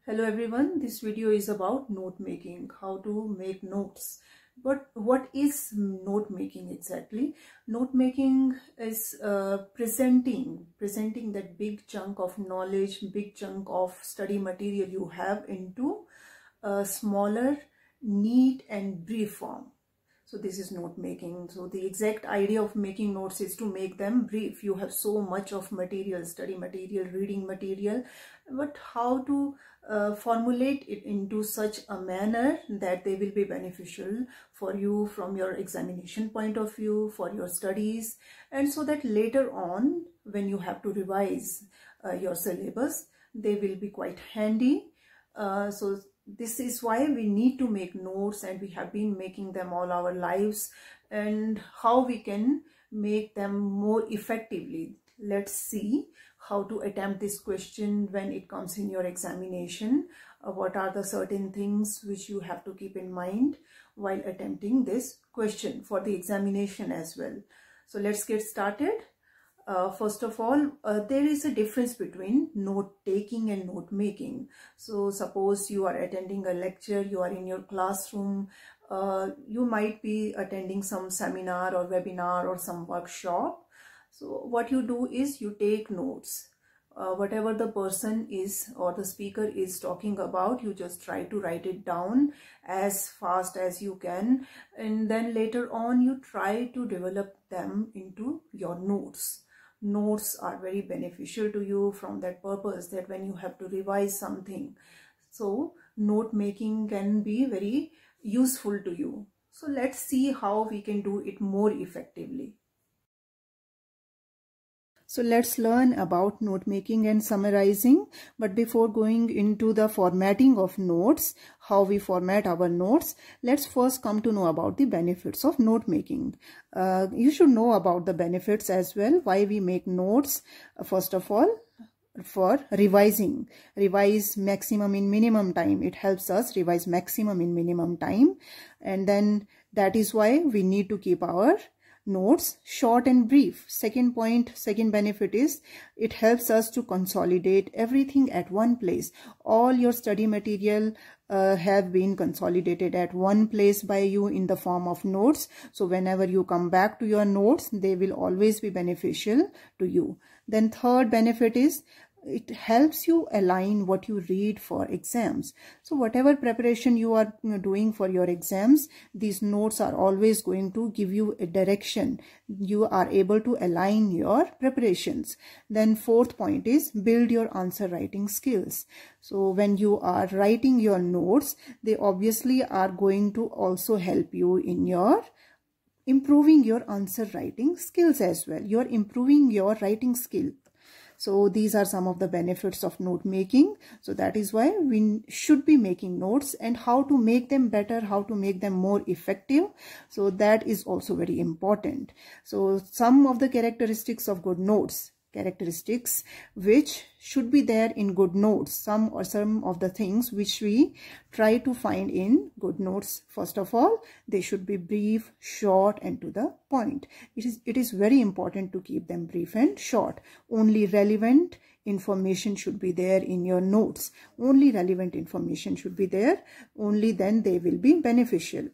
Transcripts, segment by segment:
Hello everyone, this video is about note making, how to make notes. But what is note making exactly? Note making is presenting that big chunk of knowledge, big chunk of study material you have into a smaller, neat and brief form. So this is note making. So the exact idea of making notes is to make them brief. You have so much of material, study material, reading material, but how to formulate it into such a manner that they will be beneficial for you from your examination point of view, for your studies, and so that later on when you have to revise your syllabus, they will be quite handy. So this is why we need to make notes, and we have been making them all our lives, and how we can make them more effectively. Let's see how to attempt this question when it comes in your examination. What are the certain things which you have to keep in mind while attempting this question for the examination as well. So let's get started. First of all, there is a difference between note taking and note making. So suppose you are attending a lecture, you are in your classroom, you might be attending some seminar or webinar or some workshop. So what you do is you take notes. Whatever the person is or the speaker is talking about, you just try to write it down as fast as you can, and then later on you try to develop them into your notes. Notes are very beneficial to you from that purpose that when you have to revise something, so note making can be very useful to you. So let's see how we can do it more effectively. So let's learn about note making and summarizing. But before going into the formatting of notes, how we format our notes, let's first come to know about the benefits of note making. You should know about the benefits as well, why we make notes. First of all, for revising. Revise maximum in minimum time. It helps us revise maximum in minimum time. And then that is why we need to keep our notes short and brief. Second benefit is it helps us to consolidate everything at one place. All your study material have been consolidated at one place by you in the form of notes. So whenever you come back to your notes, they will always be beneficial to you. Then third benefit is it helps you align what you read for exams. So whatever preparation you are doing for your exams, these notes are always going to give you a direction. You are able to align your preparations. Then fourth point is build your answer writing skills. So when you are writing your notes, they obviously are going to also help you in your improving your answer writing skills as well. You are improving your writing skill. So these are some of the benefits of note making. So that is why we should be making notes, and how to make them better, how to make them more effective. So that is also very important. So some of the characteristics of good notes, characteristics which should be there in good notes, some of the things which we try to find in good notes. First of all, they should be brief, short and to the point. It is very important to keep them brief and short. Only relevant information should be there in your notes. Only relevant information should be there. Only then they will be beneficial.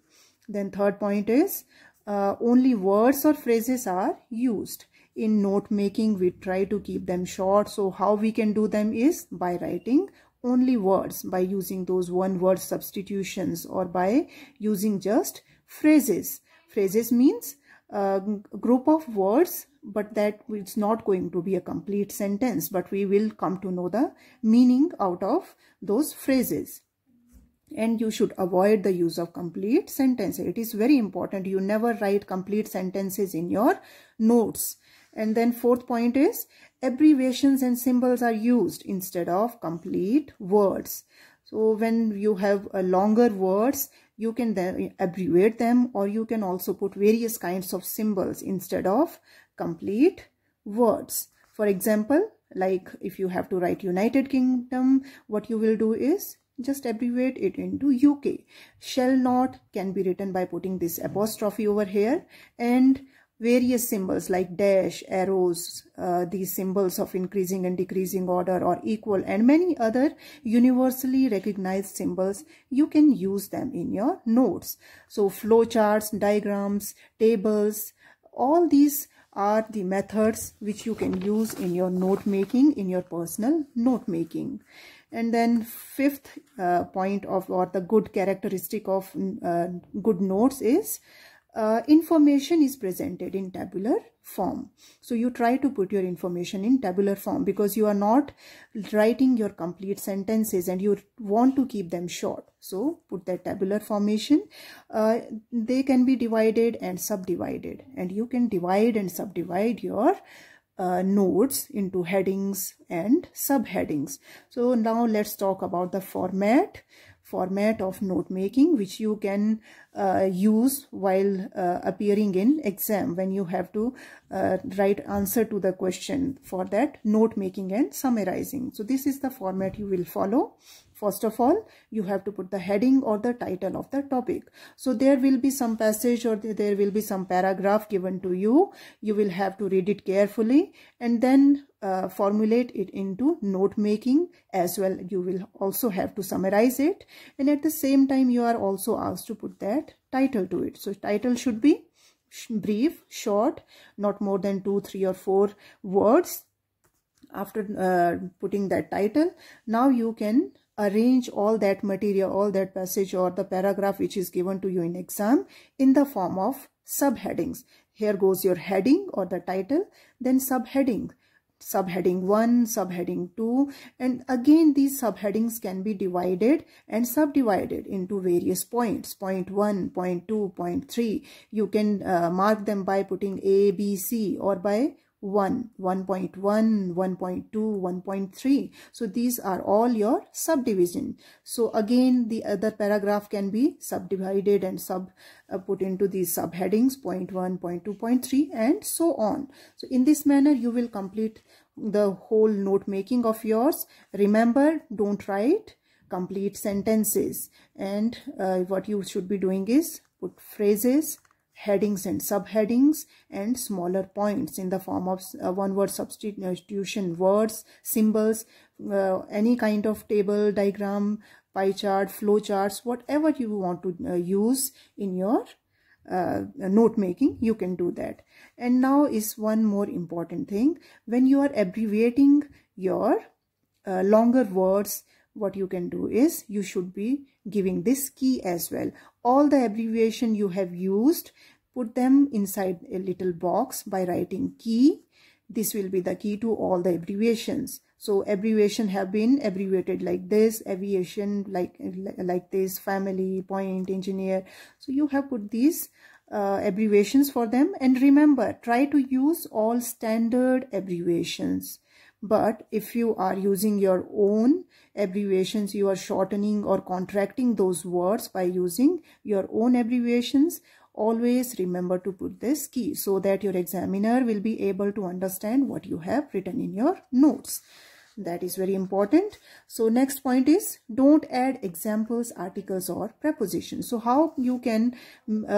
Then third point is only words or phrases are used. In note making, we try to keep them short. So how we can do them is by writing only words, by using those one word substitutions, or by using just phrases. Phrases means a group of words, but that it's not going to be a complete sentence, but we will come to know the meaning out of those phrases. And you should avoid the use of complete sentences. It is very important. You never write complete sentences in your notes. And then fourth point is abbreviations and symbols are used instead of complete words. So when you have longer words, you can then abbreviate them, or you can also put various kinds of symbols instead of complete words. For example, like if you have to write United Kingdom, what you will do is just abbreviate it into UK. Shall not can be written by putting this apostrophe over here, and various symbols like dash, arrows, these symbols of increasing and decreasing order or equal, and many other universally recognized symbols, you can use them in your notes. So flowcharts, diagrams, tables, all these are the methods which you can use in your note making, in your personal note making. And then fifth point of, or the good characteristic of good notes is information is presented in tabular form. So you try to put your information in tabular form because you are not writing your complete sentences and you want to keep them short. So put that tabular formation. They can be divided and subdivided, and you can divide and subdivide your notes into headings and subheadings. So now let's talk about the format of note making, which you can use while appearing in exam when you have to write answer to the question for that note making and summarizing. So this is the format you will follow. First of all, you have to put the heading or the title of the topic. So there will be some passage or there will be some paragraph given to you. You will have to read it carefully and then formulate it into note making as well. You will also have to summarize it, and at the same time you are also asked to put that title to it. So title should be brief, short, not more than 2, 3 or 4 words. After putting that title, now you can arrange all that material, all that passage or the paragraph which is given to you in exam in the form of subheadings. Here goes your heading or the title, then subheading. Subheading 1, subheading 2, and again these subheadings can be divided and subdivided into various points. Point 1, point 2, point 3. You can mark them by putting A, B, C, or by 1, 1.1, 1.2, 1.3. So these are all your subdivision. So again the other paragraph can be subdivided and put into these subheadings, point 1, point 2, point 3, and so on. So in this manner you will complete the whole note making of yours. Remember, don't write complete sentences, and what you should be doing is put phrases, headings and subheadings, and smaller points in the form of one word substitution words, symbols, any kind of table, diagram, pie chart, flow charts, whatever you want to use in your note making, you can do that. And now is one more important thing. When you are abbreviating your longer words, what you can do is you should be giving this key as well. All the abbreviation you have used, put them inside a little box by writing key. This will be the key to all the abbreviations. So abbreviation have been abbreviated like this, aviation like this, family, point, engineer. So you have put these abbreviations for them, and remember, try to use all standard abbreviations. But if you are using your own abbreviations, you are shortening or contracting those words by using your own abbreviations, always remember to put this key so that your examiner will be able to understand what you have written in your notes. That is very important. So next point is, don't add examples, articles or prepositions. So how you can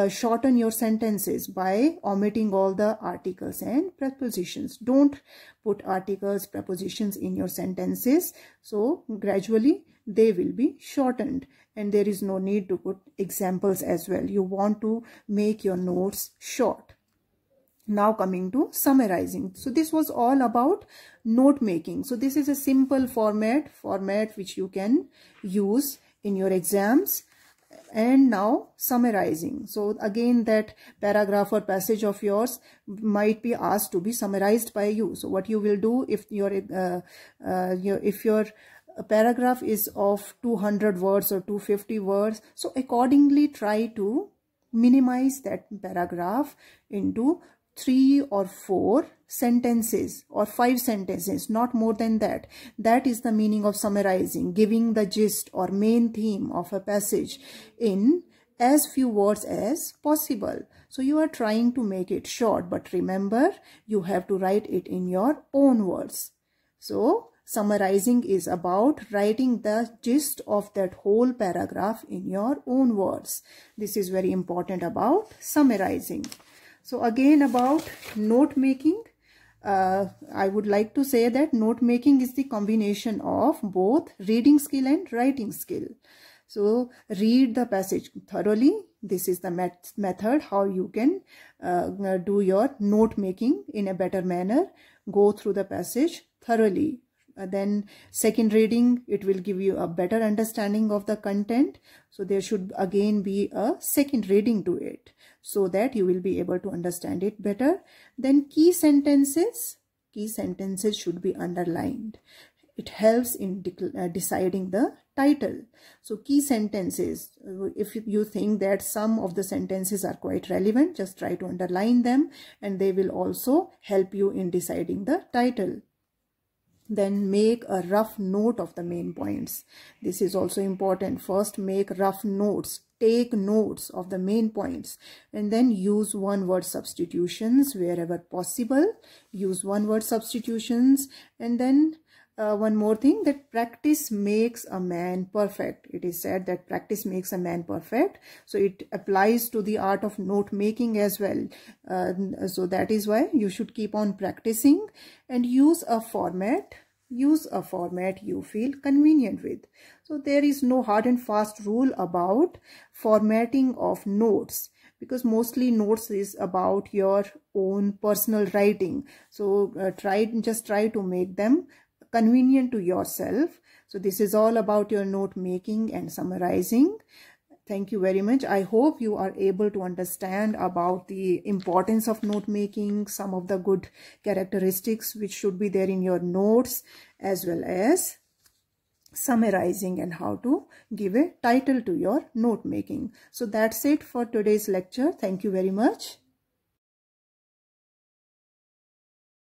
shorten your sentences? By omitting all the articles and prepositions. Don't put articles, prepositions in your sentences. So gradually they will be shortened, and there is no need to put examples as well. You want to make your notes short. Now coming to summarizing. So this was all about note making. So this is a simple format which you can use in your exams. And now summarizing. So again, that paragraph or passage of yours might be asked to be summarized by you. So what you will do, if your paragraph is of 200 words or 250 words, so accordingly try to minimize that paragraph into 3 or 4 sentences or 5 sentences, not more than that. That is the meaning of summarizing, giving the gist or main theme of a passage in as few words as possible. So you are trying to make it short, but remember, you have to write it in your own words. So summarizing is about writing the gist of that whole paragraph in your own words. This is very important about summarizing. So again, about note making, I would like to say that note making is the combination of both reading skill and writing skill. So read the passage thoroughly. This is the method how you can do your note making in a better manner. Go through the passage thoroughly. Then second reading, it will give you a better understanding of the content. So there should again be a second reading to it, so that you will be able to understand it better. Then key sentences should be underlined. It helps in deciding the title. So key sentences, if you think that some of the sentences are quite relevant, just try to underline them, and they will also help you in deciding the title. Then make a rough note of the main points. This is also important. First, make rough notes. Take notes of the main points, and then use one-word substitutions wherever possible. Use one-word substitutions. And then one more thing, that practice makes a man perfect. It is said that practice makes a man perfect. So it applies to the art of note making as well. So that is why you should keep on practicing, and use a format you feel convenient with. So there is no hard and fast rule about formatting of notes, because mostly notes is about your own personal writing. So just try to make them convenient to yourself. So this is all about your note making and summarizing. Thank you very much. I hope you are able to understand about the importance of note making, some of the good characteristics which should be there in your notes, as well as summarizing and how to give a title to your note making. So that's it for today's lecture. Thank you very much.